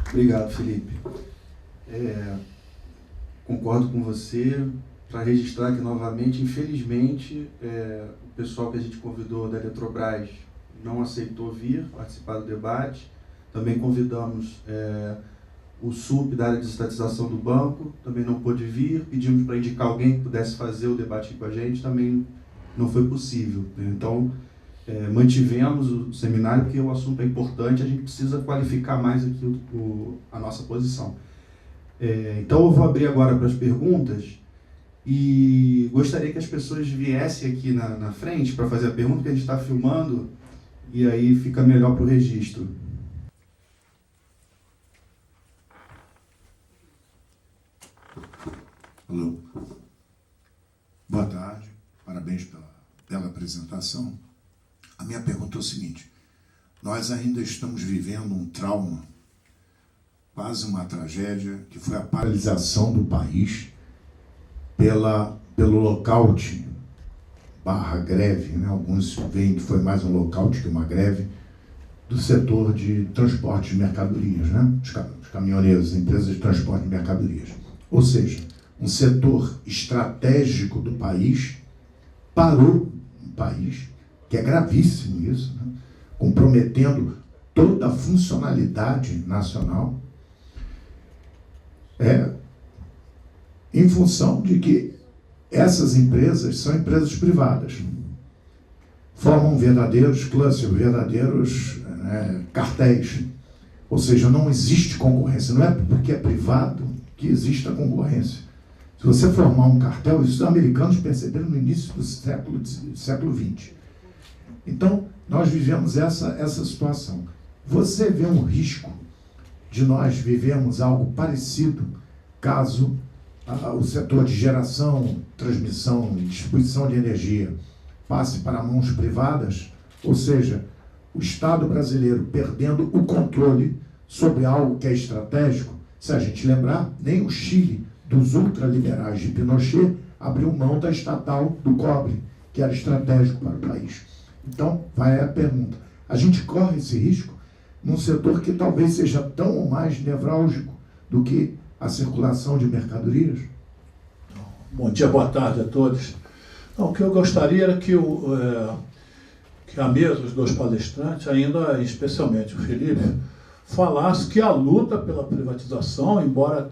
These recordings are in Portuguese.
Obrigado, Felipe. Concordo com você. Para registrar aqui novamente, infelizmente, o pessoal que a gente convidou da Eletrobras não aceitou vir participar do debate. Também convidamos o SUP da área de estatização do banco, também não pôde vir. Pedimos para indicar alguém que pudesse fazer o debate aqui com a gente, também não foi possível. Então, mantivemos o seminário porque o assunto é importante, a gente precisa qualificar mais aqui a nossa posição. Então, eu vou abrir agora para as perguntas e gostaria que as pessoas viessem aqui na frente para fazer a pergunta, que a gente está filmando e aí fica melhor para o registro. Alô. Boa tarde, parabéns pela apresentação. A minha pergunta é o seguinte: nós ainda estamos vivendo um trauma, quase uma tragédia, que foi a paralisação do país pelo lockout / greve, né? Alguns veem que foi mais um lockout que uma greve, do setor de transporte de mercadorias, né? Os caminhoneiros, as empresas de transporte de mercadorias. Ou seja, um setor estratégico do país parou um país, que é gravíssimo isso, né? Comprometendo toda a funcionalidade nacional, em função de que essas empresas são empresas privadas, formam verdadeiros clusters, verdadeiros cartéis, ou seja, não existe concorrência, não é porque é privado que existe a concorrência. Se você formar um cartel, isso os americanos perceberam no início do século XX. Então, nós vivemos essa situação. Você vê um risco de nós vivermos algo parecido caso o setor de geração, transmissão e distribuição de energia passe para mãos privadas, ou seja, o Estado brasileiro perdendo o controle sobre algo que é estratégico. Se a gente lembrar, nem o Chile, dos ultraliberais de Pinochet, abriu mão da estatal do cobre, que era estratégico para o país. Então, vai a pergunta: a gente corre esse risco num setor que talvez seja tão ou mais nevrálgico do que a circulação de mercadorias? Bom dia, boa tarde a todos. Não, o que eu gostaria era que a mesa, os dois palestrantes, ainda especialmente o Felipe, falasse que a luta pela privatização, embora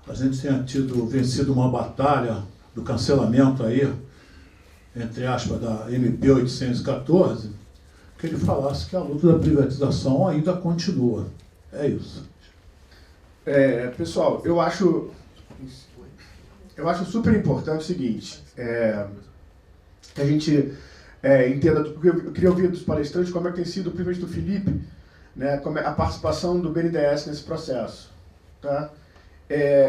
a gente tenha vencido uma batalha do cancelamento aí, entre aspas, da MP 814, que ele falasse que a luta da privatização ainda continua. É isso. Pessoal, eu acho super importante o seguinte, que a gente entenda, porque eu queria ouvir dos palestrantes como é que tem sido, principalmente do Felipe, né, como a participação do BNDES nesse processo. Tá?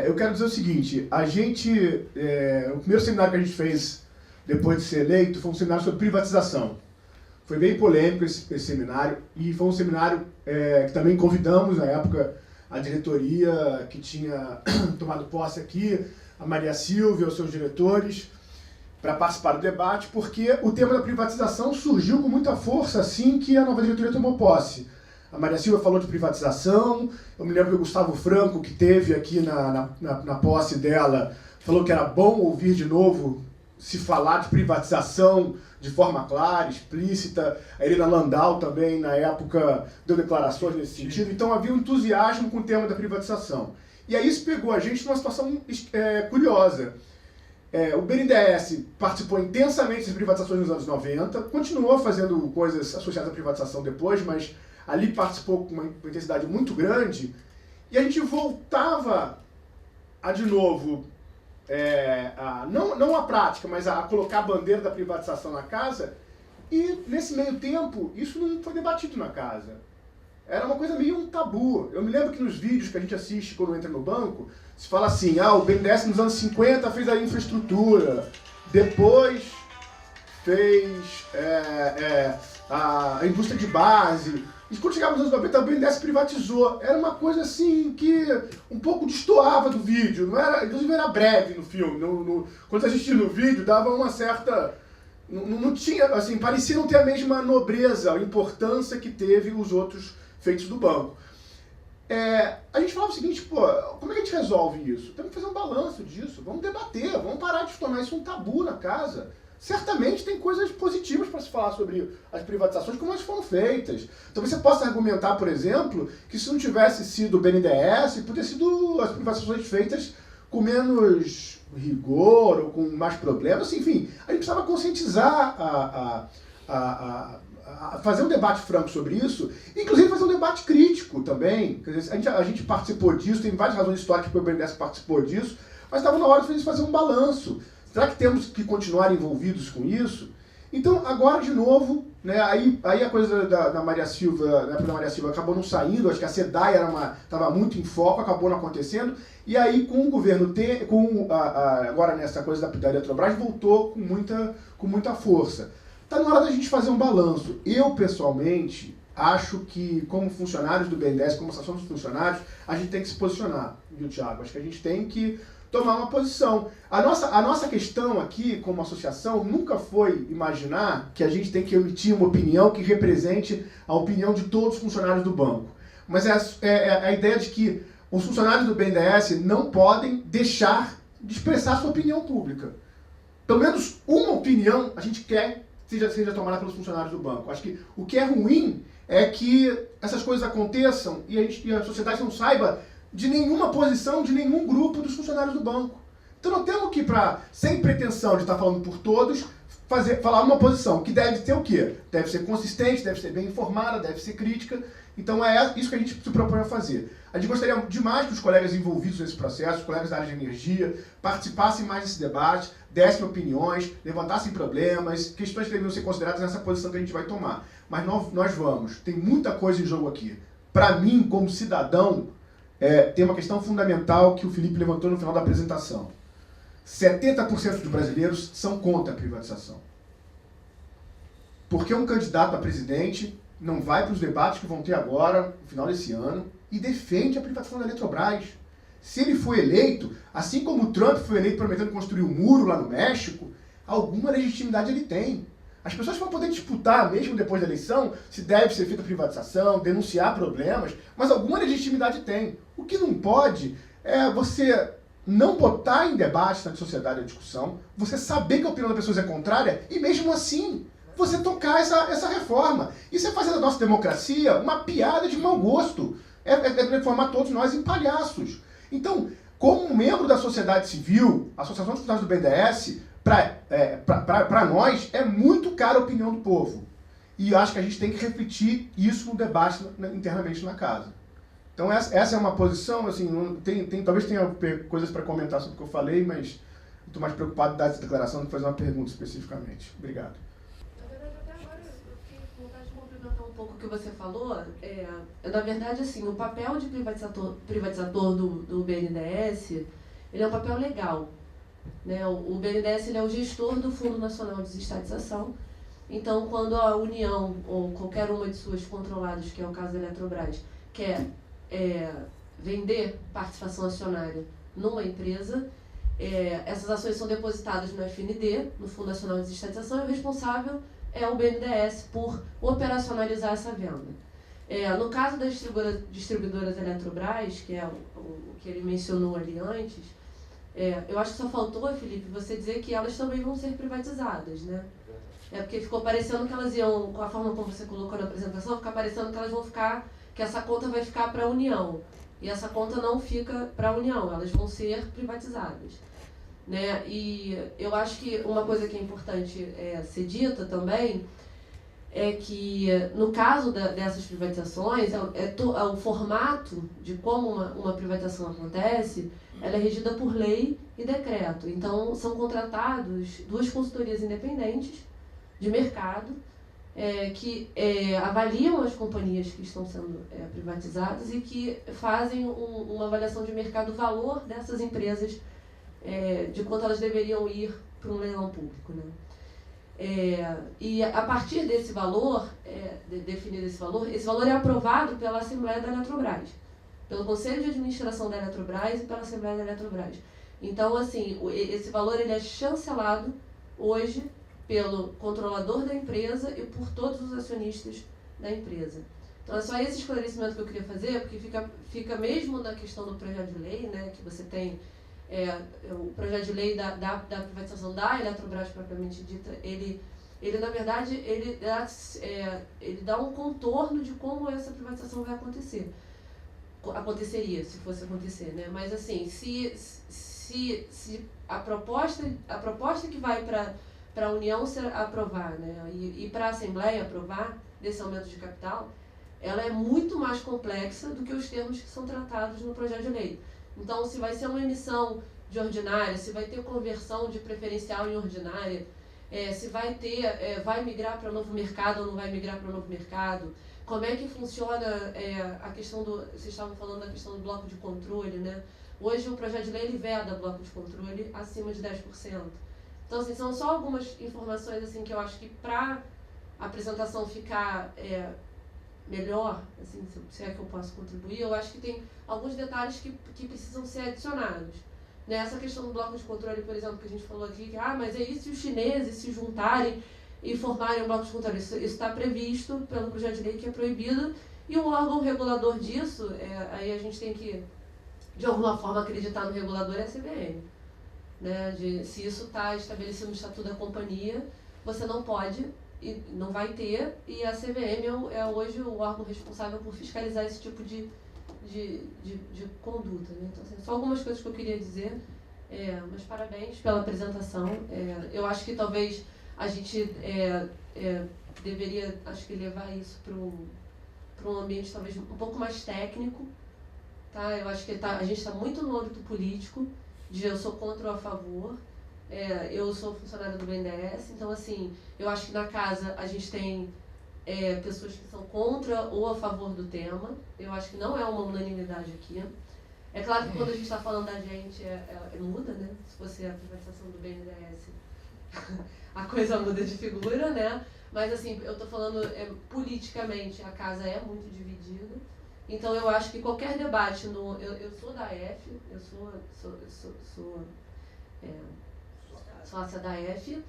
Eu quero dizer o seguinte: o primeiro seminário que a gente fez depois de ser eleito foi um seminário sobre privatização. Foi bem polêmico esse seminário, e foi um seminário que também convidamos, na época, a diretoria que tinha tomado posse aqui, a Maria Silvia, os seus diretores, para participar do debate, porque o tema da privatização surgiu com muita força assim que a nova diretoria tomou posse. A Maria Silvia falou de privatização, eu me lembro que o Gustavo Franco, que teve aqui na posse dela, falou que era bom ouvir de novo se falar de privatização de forma clara, explícita. A Irina Landau também, na época, deu declarações nesse sentido. Então havia um entusiasmo com o tema da privatização. E aí isso pegou a gente numa situação curiosa. O BNDES participou intensamente das privatizações nos anos 90, continuou fazendo coisas associadas à privatização depois, mas ali participou com uma intensidade muito grande, e a gente voltava de novo, não a prática, mas a colocar a bandeira da privatização na casa, e nesse meio tempo isso não foi debatido na casa. Era uma coisa meio um tabu. Eu me lembro que nos vídeos que a gente assiste quando entra no banco, se fala assim: o BNDES nos anos 50 fez a infraestrutura, depois fez a indústria de base, e quando chegava nos anos 90 o BNDES privatizou. Era uma coisa assim que um pouco destoava do vídeo, não era, inclusive era breve no filme. Quando você assistia no vídeo, dava uma certa... Não tinha, assim, parecia não ter a mesma nobreza, a importância que teve os outros feitos do banco. a gente falava o seguinte, pô, como é que a gente resolve isso? Temos que fazer um balanço disso, vamos debater, vamos parar de tornar isso um tabu na casa. Certamente tem coisas positivas para se falar sobre as privatizações, como elas foram feitas. Então você possa argumentar, por exemplo, que se não tivesse sido o BNDES, poderia sido as privatizações feitas com menos rigor ou com mais problemas. Enfim, a gente precisava conscientizar, fazer um debate franco sobre isso, inclusive fazer um debate crítico também. Quer dizer, a gente participou disso, tem várias razões históricas para o BNDES participou disso, mas estava na hora de fazer um balanço. Será que temos que continuar envolvidos com isso? Então, agora, de novo, né, aí a coisa da Maria Silva, né, da Maria Silva acabou não saindo, acho que a SEDAI estava muito em foco, acabou não acontecendo, e aí com o governo, agora nessa coisa da Eletrobras, voltou com muita força. Está na hora da gente fazer um balanço. Eu, pessoalmente, acho que, como funcionários do BNDES, como associação dos funcionários, a gente tem que se posicionar, viu, Thiago? Acho que a gente tem que tomar uma posição. A nossa questão aqui, como associação, nunca foi imaginar que a gente tem que emitir uma opinião que represente a opinião de todos os funcionários do banco. Mas é a ideia de que os funcionários do BNDES não podem deixar de expressar sua opinião pública. Pelo menos uma opinião a gente quer seja tomada pelos funcionários do banco. Acho que o que é ruim é que essas coisas aconteçam e a sociedade não saiba de nenhuma posição, de nenhum grupo dos funcionários do banco. Então nós temos que, sem pretensão de estar falando por todos, falar uma posição que deve ter o quê? Deve ser consistente, deve ser bem informada, deve ser crítica. Então é isso que a gente se propõe a fazer. A gente gostaria demais que os colegas envolvidos nesse processo, os colegas da área de energia, participassem mais desse debate, dessem opiniões, levantassem problemas, questões que deveriam ser consideradas nessa posição que a gente vai tomar. Mas nós vamos. Tem muita coisa em jogo aqui. Para mim, como cidadão, tem uma questão fundamental que o Felipe levantou no final da apresentação. 70% dos brasileiros são contra a privatização. Porque um candidato a presidente não vai para os debates que vão ter agora, no final desse ano, e defende a privatização da Eletrobras. Se ele for eleito, assim como o Trump foi eleito prometendo construir um muro lá no México, alguma legitimidade ele tem. As pessoas vão poder disputar, mesmo depois da eleição, se deve ser feita a privatização, denunciar problemas, mas alguma legitimidade tem. O que não pode é você não botar em debate na sociedade a discussão, você saber que a opinião das pessoas é contrária e mesmo assim você tocar essa reforma. Isso é fazer da nossa democracia uma piada de mau gosto. É transformar todos nós em palhaços. Então, como membro da sociedade civil, a Associação dos Funcionários do BNDES, para nós é muito cara a opinião do povo. E eu acho que a gente tem que refletir isso no debate internamente na casa. Então essa é uma posição, assim, talvez tenha coisas para comentar sobre o que eu falei, mas estou mais preocupado em dar essa declaração do que fazer uma pergunta especificamente. Obrigado. Na verdade, até agora eu fiquei com vontade de complementar um pouco o que você falou. Na verdade, assim, o papel de privatizador do BNDES, ele é um papel legal. Né? O BNDES ele é o gestor do Fundo Nacional de Desestatização. Então, quando a União ou qualquer uma de suas controladas, que é o caso da Eletrobras, quer vender participação acionária numa empresa, essas ações são depositadas no FND, no Fundo Nacional de Desestatização, e o responsável é o BNDES por operacionalizar essa venda. No caso das distribuidoras Eletrobras, que é o que ele mencionou ali antes, eu acho que só faltou, Felipe, você dizer que elas também vão ser privatizadas, né? Porque ficou parecendo que elas iam, com a forma como você colocou na apresentação, fica parecendo que elas vão ficar, que essa conta vai ficar para a União. E essa conta não fica para a União, elas vão ser privatizadas. Né? E eu acho que uma coisa que é importante ser dita também é que, no caso dessas privatizações, o formato de como uma privatização acontece, ela é regida por lei e decreto. Então, são contratados 2 consultorias independentes de mercado que avaliam as companhias que estão sendo privatizadas e que fazem uma avaliação de mercado, valor dessas empresas, de quanto elas deveriam ir para um leilão público. Né? E a partir desse valor, definido esse valor é aprovado pela Assembleia da Eletrobras, pelo Conselho de Administração da Eletrobras e pela Assembleia da Eletrobras. Então, assim, esse valor ele é chancelado hoje pelo controlador da empresa e por todos os acionistas da empresa. Então é só esse esclarecimento que eu queria fazer, porque fica mesmo na questão do projeto de lei, né, que você tem o projeto de lei da privatização da Eletrobras propriamente dita, ele na verdade, ele dá um contorno de como essa privatização vai acontecer. Aconteceria, se fosse acontecer, né? Mas assim, se a proposta que vai para a União aprovar, né, e para a Assembleia aprovar desse aumento de capital, ela é muito mais complexa do que os termos que são tratados no projeto de lei. Então, se vai ser uma emissão de ordinária, se vai ter conversão de preferencial em ordinária, se vai vai migrar para o novo mercado ou não vai migrar para o novo mercado, como é que funciona a questão vocês estavam falando da questão do bloco de controle, né? Hoje o projeto de lei ele veda bloco de controle acima de 10%. Então, assim, são só algumas informações assim, que eu acho que para a apresentação ficar melhor, assim, se é que eu posso contribuir, eu acho que tem alguns detalhes que precisam ser adicionados. Nessa questão do bloco de controle, por exemplo, que a gente falou aqui, que, mas é isso se os chineses se juntarem e formarem um bloco de controle. Isso está previsto pelo projeto de lei que é proibido, e o órgão regulador disso, aí a gente tem que, de alguma forma, acreditar no regulador, é a CVM. Né? Se isso está estabelecido no Estatuto da Companhia, você não pode e não vai ter, e a CVM é hoje o órgão responsável por fiscalizar esse tipo de conduta. Né? Então, assim, só algumas coisas que eu queria dizer, mas parabéns pela apresentação. Eu acho que talvez a gente deveria, acho que levar isso para um ambiente talvez um pouco mais técnico. Tá? Eu acho que a gente está muito no âmbito político, de eu sou contra ou a favor. Eu sou funcionária do BNDES, então assim, eu acho que na casa a gente tem pessoas que são contra ou a favor do tema. Eu acho que não é uma unanimidade aqui. É claro que quando a gente está falando da gente, muda, né? Se fosse a privatização do BNDES, a coisa muda de figura, né? Mas assim, eu estou falando politicamente, a casa é muito dividida. Então eu acho que qualquer debate eu sou da AF, eu sou sócia da AF.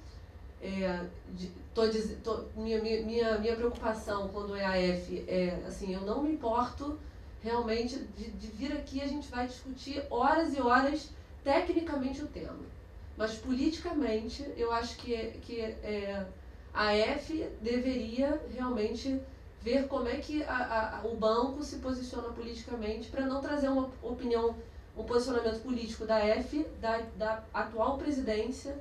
Minha preocupação quando é a AF assim, eu não me importo realmente de vir aqui, a gente vai discutir horas e horas tecnicamente o tema, mas politicamente eu acho que a AF deveria realmente ver como é que o banco se posiciona politicamente para não trazer uma opinião, um posicionamento político da AF, da atual presidência,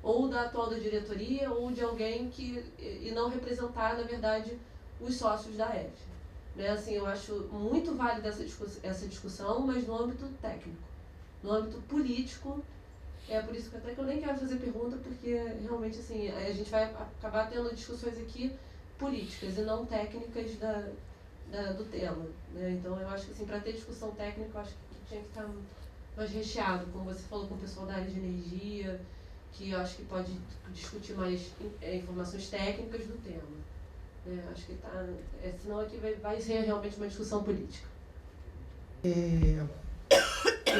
ou da atual da diretoria, ou de alguém e não representar, na verdade, os sócios da AF. Né? Assim, eu acho muito válida essa discussão, mas no âmbito técnico. No âmbito político, por isso que até que eu nem quero fazer pergunta, porque realmente assim, a gente vai acabar tendo discussões aqui políticas e não técnicas do tema. Né? Então, eu acho que assim, para ter discussão técnica, eu acho que tinha que estar mais recheado, como você falou com o pessoal da área de energia, que eu acho que pode discutir mais informações técnicas do tema. Acho que senão aqui vai ser realmente uma discussão política. Eu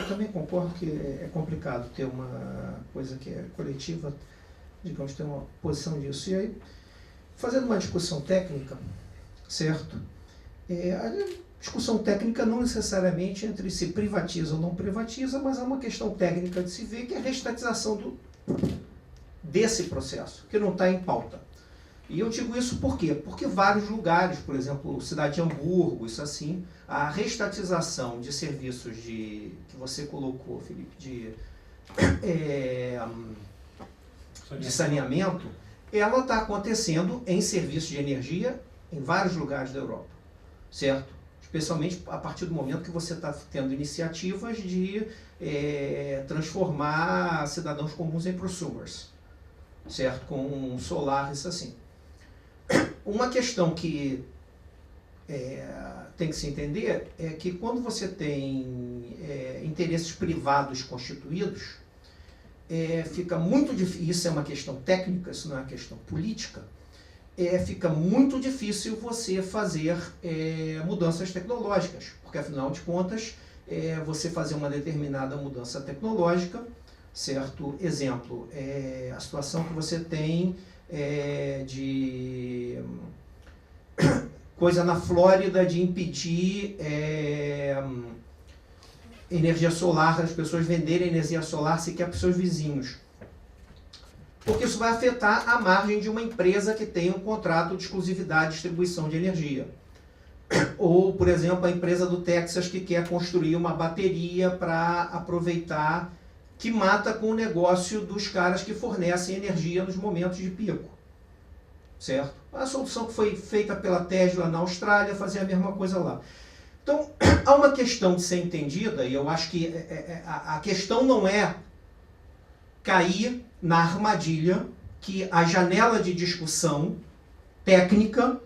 também concordo que é complicado ter uma coisa que é coletiva, digamos, ter uma posição disso. E aí, fazendo uma discussão técnica, certo? A discussão técnica não necessariamente entre se privatiza ou não privatiza, mas é uma questão técnica de se ver, que é a restatização desse processo, que não está em pauta. E eu digo isso por quê? Porque vários lugares, por exemplo, cidade de Hamburgo, isso assim, a restatização de serviços que você colocou, Felipe, de saneamento, ela está acontecendo em serviços de energia em vários lugares da Europa, certo? Especialmente a partir do momento que você está tendo iniciativas de transformar cidadãos comuns em prosumers, certo? Com solar, isso assim. Uma questão que tem que se entender é que quando você tem interesses privados constituídos, fica muito difícil, isso é uma questão técnica, isso não é uma questão política, fica muito difícil você fazer mudanças tecnológicas, porque afinal de contas, você fazer uma determinada mudança tecnológica, certo? Exemplo, a situação que você tem coisa na Flórida de impedir energia solar, as pessoas venderem energia solar sequer para os seus vizinhos. Porque isso vai afetar a margem de uma empresa que tem um contrato de exclusividade de distribuição de energia. Ou, por exemplo, a empresa do Texas que quer construir uma bateria para aproveitar, que mata com o negócio dos caras que fornecem energia nos momentos de pico. Certo? A solução que foi feita pela Tesla na Austrália fazia a mesma coisa lá. Então, há uma questão de ser entendida, e eu acho que a questão não é cair na armadilha que a janela de discussão técnica,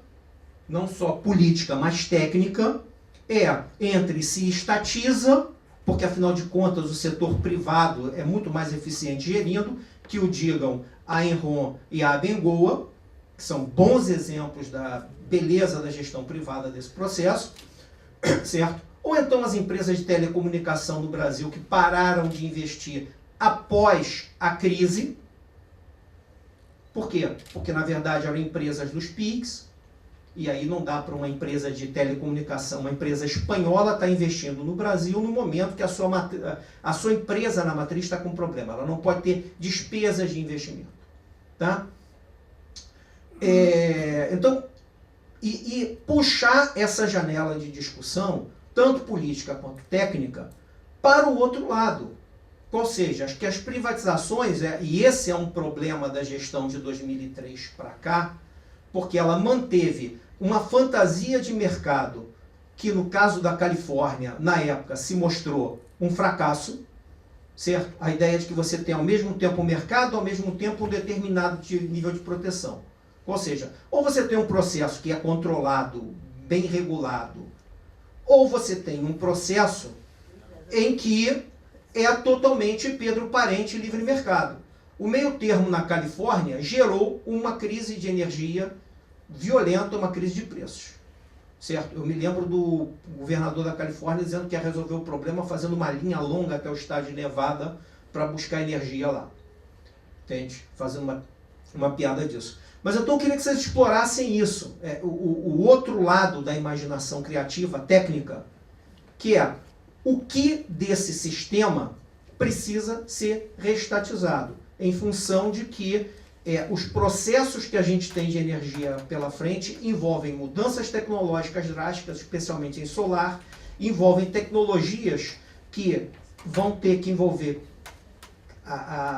não só política, mas técnica, é entre se estatiza, porque afinal de contas o setor privado é muito mais eficiente gerindo, que o digam a Enron e a Abengoa, que são bons exemplos da beleza da gestão privada desse processo, certo? Ou então as empresas de telecomunicação no Brasil que pararam de investir após a crise. Por quê? Porque na verdade eram empresas dos PIGs, e aí não dá para uma empresa de telecomunicação, uma empresa espanhola está investindo no Brasil no momento que a sua empresa na matriz está com problema. Ela não pode ter despesas de investimento. Tá? Então, puxar essa janela de discussão, tanto política quanto técnica, para o outro lado. Ou seja, acho que as privatizações, e esse é um problema da gestão de 2003 para cá, porque ela manteve uma fantasia de mercado que, no caso da Califórnia, na época, se mostrou um fracasso, certo? A ideia de que você tem ao mesmo tempo o mercado, ao mesmo tempo um determinado nível de proteção. Ou seja, ou você tem um processo que é controlado, bem regulado, ou você tem um processo em que é totalmente Pedro Parente livre mercado. O meio termo na Califórnia gerou uma crise de energia violenta, uma crise de preços. Certo? Eu me lembro do governador da Califórnia dizendo que ia resolver o problema fazendo uma linha longa até o estado de Nevada para buscar energia lá. Entende? Fazendo uma piada disso. Mas então eu queria que vocês explorassem isso, o outro lado da imaginação criativa, técnica, que é o que desse sistema precisa ser reestatizado, em função de que os processos que a gente tem de energia pela frente envolvem mudanças tecnológicas drásticas, especialmente em solar, envolvem tecnologias que vão ter que envolver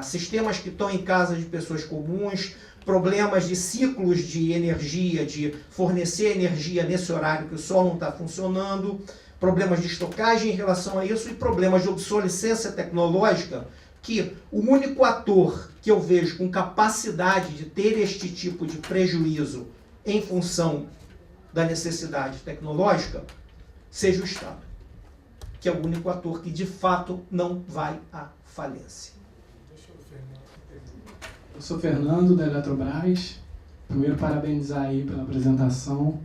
sistemas que estão em casa de pessoas comuns, problemas de ciclos de energia, de fornecer energia nesse horário que o sol não está funcionando, problemas de estocagem em relação a isso e problemas de obsolescência tecnológica, que o único ator que eu vejo com capacidade de ter este tipo de prejuízo em função da necessidade tecnológica seja o Estado, que é o único ator que de fato não vai à falência. Eu sou Fernando, da Eletrobras. Primeiro, parabenizar aí pela apresentação.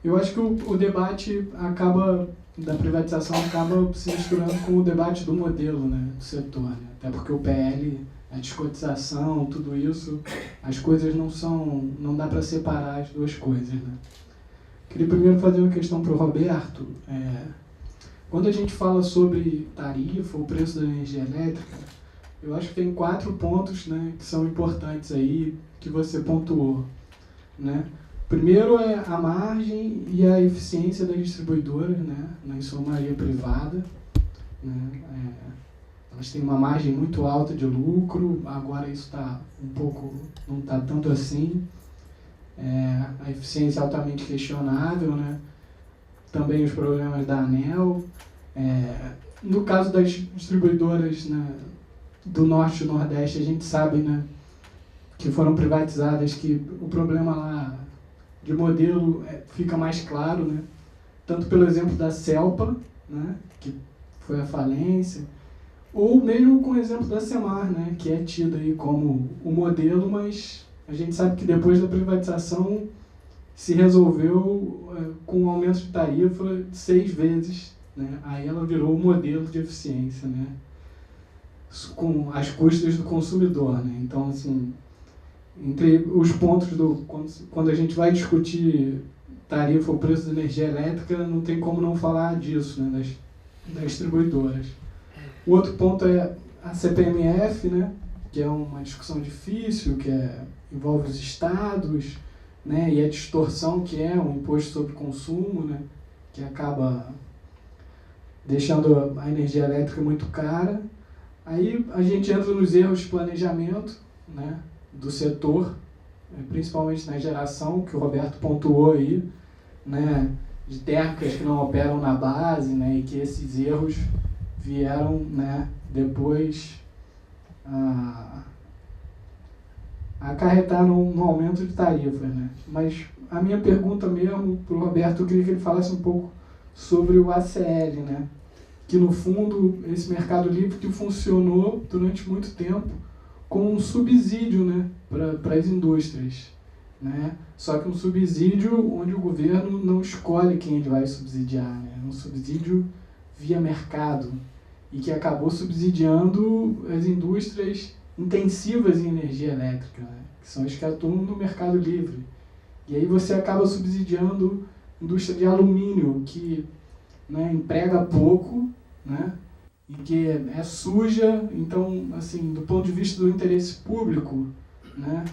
Eu acho que o debate da privatização acaba se misturando com o debate do modelo, né, do setor. Né? Até porque o PL, a descotização, tudo isso, as coisas não dá para separar as duas coisas. Né? Queria primeiro fazer uma questão para o Roberto. Quando a gente fala sobre tarifa, o preço da energia elétrica, eu acho que tem 4 pontos, né, que são importantes aí, que você pontuou. Né? Primeiro é a margem e a eficiência das distribuidoras, né, na ensomaria privada. Né? Elas têm uma margem muito alta de lucro, agora isso está não está tanto assim. A eficiência é altamente questionável, né? Também os problemas da ANEEL. No caso das distribuidoras, né, do Norte e do Nordeste, a gente sabe, né, que foram privatizadas, que o problema lá de modelo fica mais claro, né, tanto pelo exemplo da CELPA, né, que foi a falência, ou mesmo com o exemplo da Semar, né, que é tida aí como o modelo, mas a gente sabe que depois da privatização se resolveu com um aumento de tarifa de 6 vezes, né, aí ela virou o modelo de eficiência, né, com as custas do consumidor, né? Então, assim, entre os pontos quando a gente vai discutir tarifa ou preço da energia elétrica, não tem como não falar disso, né, das distribuidoras. O outro ponto é a CPMF, né, que é uma discussão difícil, que envolve os estados, né, e a distorção que é um imposto sobre consumo, né, que acaba deixando a energia elétrica muito cara. Aí a gente entra nos erros de planejamento, né, do setor, principalmente na geração, que o Roberto pontuou aí, né, de térmicas que não operam na base, né, e que esses erros vieram, né, depois a acarretar no aumento de tarifas, né. Mas a minha pergunta mesmo para o Roberto, eu queria que ele falasse um pouco sobre o ACL, né, que no fundo esse mercado livre que funcionou durante muito tempo como um subsídio, né, para as indústrias, né? Só que um subsídio onde o governo não escolhe quem ele vai subsidiar, né? Um subsídio via mercado e que acabou subsidiando as indústrias intensivas em energia elétrica, né? Que são as que atuam no mercado livre. E aí você acaba subsidiando a indústria de alumínio, que, né, emprega pouco, né, e que é suja. Então, assim, do ponto de vista do interesse público, né,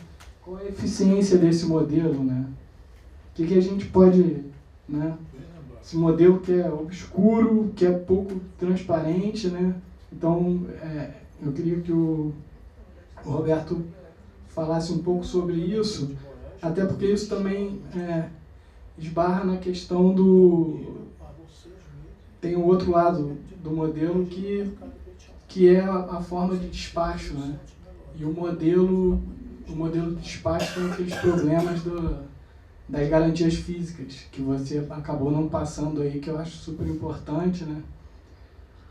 qual é a eficiência desse modelo, né? O que a gente pode, né, esse modelo que é obscuro, que é pouco transparente, né? Então, eu queria que o Roberto falasse um pouco sobre isso, até porque isso também esbarra na questão tem o outro lado do modelo que é a forma de despacho, né? E o modelo de despacho tem aqueles problemas das garantias físicas, que você acabou não passando aí, que eu acho super importante,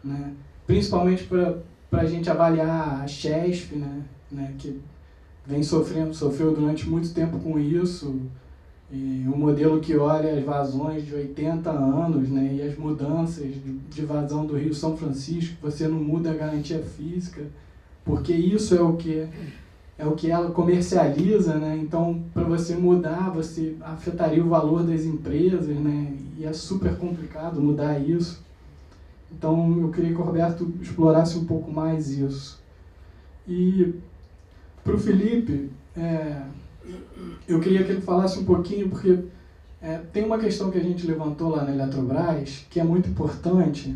né? Principalmente para a gente avaliar a Chesf, né? Que sofreu durante muito tempo com isso, e um modelo que olha as vazões de 80 anos, né, e as mudanças de vazão do Rio São Francisco, você não muda a garantia física, porque isso é o que ela comercializa, né? Então, para você mudar, você afetaria o valor das empresas, né? E é super complicado mudar isso. Então, eu queria que o Roberto explorasse um pouco mais isso. E para o Felipe, eu queria que ele falasse um pouquinho, porque tem uma questão que a gente levantou lá na Eletrobras, que é muito importante,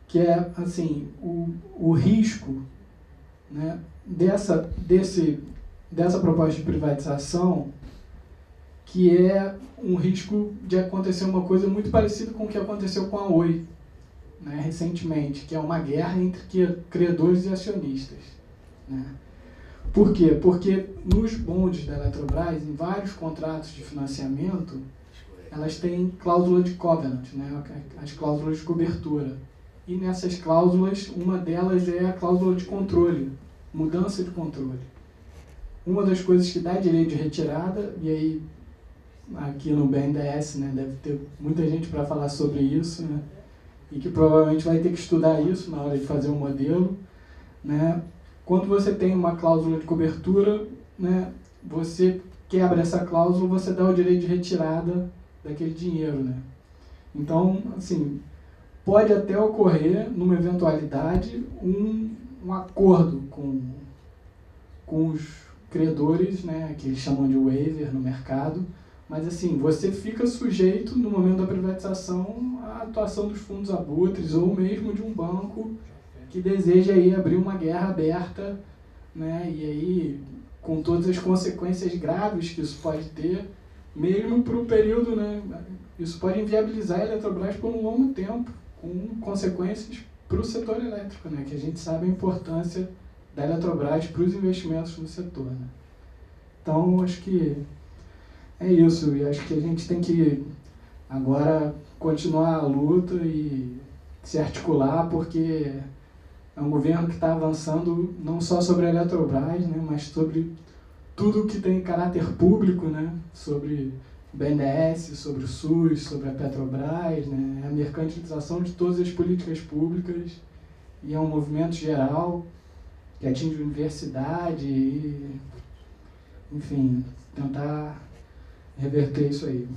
que é, assim, o risco, né, dessa proposta de privatização, que é um risco de acontecer uma coisa muito parecida com o que aconteceu com a Oi, né, recentemente, que é uma guerra entre credores e acionistas, né? Por quê? Porque nos bondes da Eletrobras, em vários contratos de financiamento, elas têm cláusula de covenant, né, as cláusulas de cobertura. E nessas cláusulas, uma delas é a cláusula de controle, mudança de controle. Uma das coisas que dá direito de retirada, e aí aqui no BNDES, né, deve ter muita gente para falar sobre isso, né, e que provavelmente vai ter que estudar isso na hora de fazer um modelo, né. Quando você tem uma cláusula de cobertura, né, você quebra essa cláusula, você dá o direito de retirada daquele dinheiro, né. Então, assim, pode até ocorrer, numa eventualidade, um acordo com os credores, né, que eles chamam de waiver no mercado, mas assim, você fica sujeito, no momento da privatização, à atuação dos fundos abutres ou mesmo de um banco que deseja aí abrir uma guerra aberta, né, e aí com todas as consequências graves que isso pode ter, mesmo para o período, né, isso pode inviabilizar a Eletrobras por um longo tempo, com consequências para o setor elétrico, né, que a gente sabe a importância da Eletrobras para os investimentos no setor, né. Então, acho que é isso, e acho que a gente tem que agora continuar a luta e se articular, porque é um governo que está avançando não só sobre a Eletrobras, né, mas sobre tudo que tem caráter público, né, sobre o BNDES, sobre o SUS, sobre a Petrobras, né, a mercantilização de todas as políticas públicas, e é um movimento geral que atinge a universidade enfim, tentar reverter isso aí.